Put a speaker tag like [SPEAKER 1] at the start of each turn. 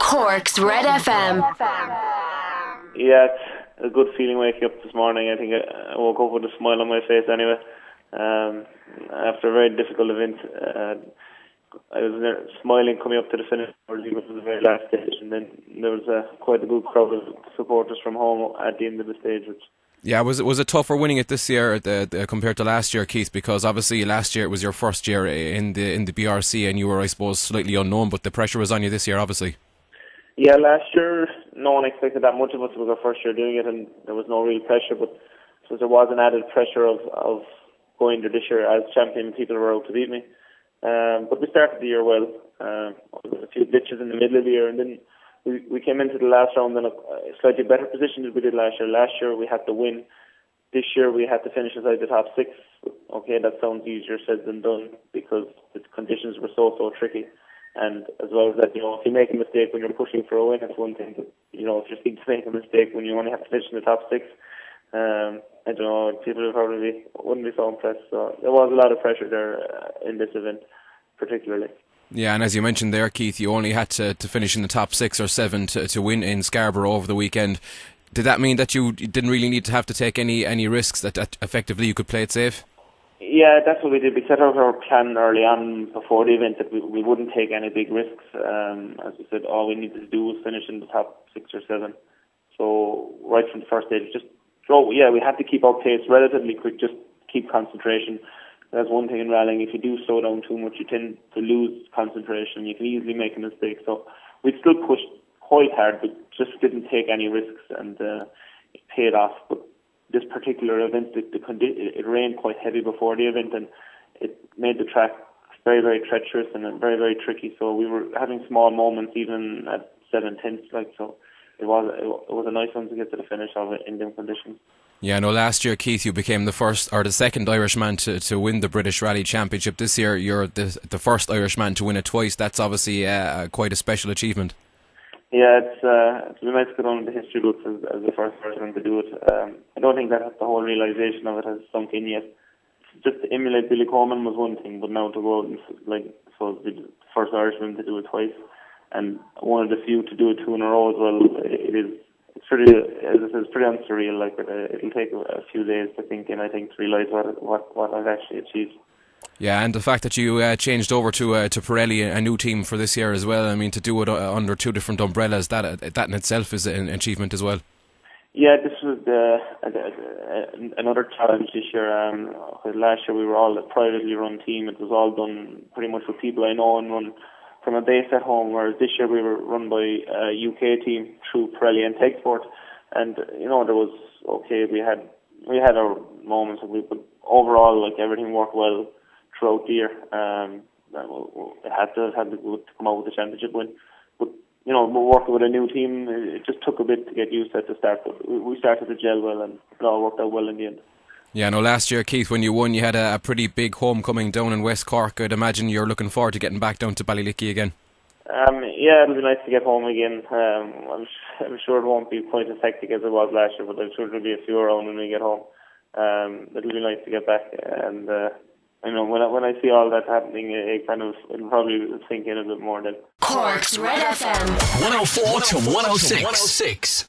[SPEAKER 1] Cork's Red FM.
[SPEAKER 2] Yeah, it's a good feeling waking up this morning. I think I woke up with a smile on my face anyway. After a very difficult event, I was smiling coming up to the finish. It was the very last stage, and then there was quite a good crowd of supporters from home at the end of the stage.
[SPEAKER 3] Yeah, was it tougher winning it this year compared to last year, Keith? Because obviously last year it was your first year in the BRC, and you were, I suppose, slightly unknown. But the pressure was on you this year, obviously.
[SPEAKER 2] Yeah, last year no one expected that much of us. It was our first year doing it, and there was no real pressure. But so there was an added pressure of going there this year as champion. People were out to beat me, but we started the year well. There was a few glitches in the middle of the year, and then we came into the last round in a slightly better position than we did last year. Last year we had to win. This year we had to finish inside the top six. Okay, that sounds easier said than done because the conditions were so tricky. And as well as that, if you make a mistake when you're pushing for a win, that's one thing. But, if you seem to make a mistake when you only have to finish in the top six, I don't know, people wouldn't be so impressed. So there was a lot of pressure there in this event, particularly.
[SPEAKER 3] Yeah, and as you mentioned there, Keith, you only had to finish in the top 6 or 7 to win in Scarborough over the weekend. Did that mean that you didn't really need to have to take any risks, that effectively you could play it safe?
[SPEAKER 2] Yeah, that's what we did. We set out our plan early on before the event that we wouldn't take any big risks. As we said, all we needed to do was finish in the top 6 or 7. So right from the first stage, just throw. Yeah, we had to keep our pace relatively quick, just keep concentration. That's one thing in rallying. If you do slow down too much, you tend to lose concentration. You can easily make a mistake. So we still pushed quite hard, but just didn't take any risks, and it paid off. But this particular event, it rained quite heavy before the event, and it made the track very, very treacherous and very, very tricky. So we were having small moments even at 7/10, so it was a nice one to get to the finish of it in them conditions.
[SPEAKER 3] Yeah, I know last year, Keith, you became the first or the second Irishman to win the British Rally Championship. This year, you're the first Irishman to win it twice. That's obviously quite a special achievement. Yeah,
[SPEAKER 2] it's been nice to go down the history books as the first person to do it. I don't think that the whole realisation of it has sunk in yet. Just to emulate Billy Coleman was one thing, but now to go out and be the first Irishman to do it twice, and one of the few to do it 2 in a row as well. It's pretty, as I said, it's pretty unsurreal. It'll take a few days to think in, I think, to realise what I've actually achieved.
[SPEAKER 3] Yeah, and the fact that you changed over to Pirelli, a new team for this year as well. I mean, to do it under 2 different umbrellas, that in itself is an achievement as well.
[SPEAKER 2] Yeah, this was another challenge this year. Last year we were all a privately run team. It was all done pretty much with people I know and run from a base at home, whereas this year we were run by a UK team through Pirelli and Techsport. And there was we had our moments, but overall, everything worked well throughout the year. It had to come out with a championship win. But we're working with a new team. It just took a bit to get used to it to start, but we started to gel well, and it all worked out well in the end.
[SPEAKER 3] Yeah, I know last year, Keith, when you won, you had a pretty big homecoming down in West Cork. I'd imagine you're looking forward to getting back down to Ballylickey again.
[SPEAKER 2] Yeah, it'll be nice to get home again. I'm sure it won't be quite as hectic as it was last year, but I'm sure there'll be a few around when we get home. It'll be nice to get back, and when I see all that happening, it'll probably sink in a bit more then.
[SPEAKER 1] Cork's Red FM
[SPEAKER 4] 104 to 106.